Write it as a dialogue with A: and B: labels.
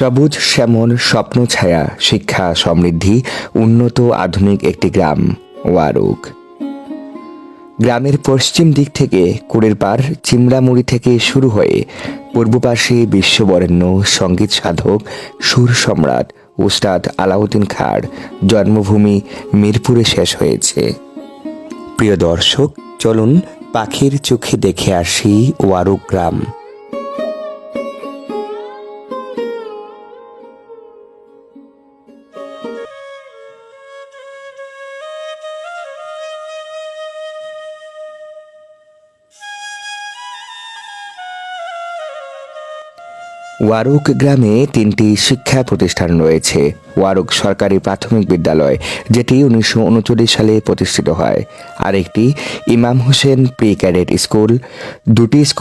A: সবুজ শ্যামল স্বপ্ন ছায়া, শিক্ষা সমৃদ্ধি, উন্নত আধুনিক একটি গ্রাম ওয়ারুক। গ্রামের পশ্চিম দিক থেকে কুড়ের পাড় চিমড়ামুড়ি থেকে শুরু হয়ে পূর্ব পাশে বিশ্ববরেণ্য সঙ্গীত সাধক সুর সম্রাট উস্তাদ আলাউদ্দিন খাঁর জন্মভূমি মিরপুরে শেষ হয়েছে। প্রিয় দর্শক, চলুন পাখির চোখে দেখে আসি ওয়ারুক গ্রাম। ওয়ারুক গ্রামে 3টি শিক্ষা প্রতিষ্ঠান রয়েছে। ওয়ারুক সরকারি প্রাথমিক বিদ্যালয়, যেটি 1939 সালে প্রতিষ্ঠিত হয়। আরেকটি ইমাম হোসেন প্রি ক্যাডেট স্কুল, 2টি স্কুল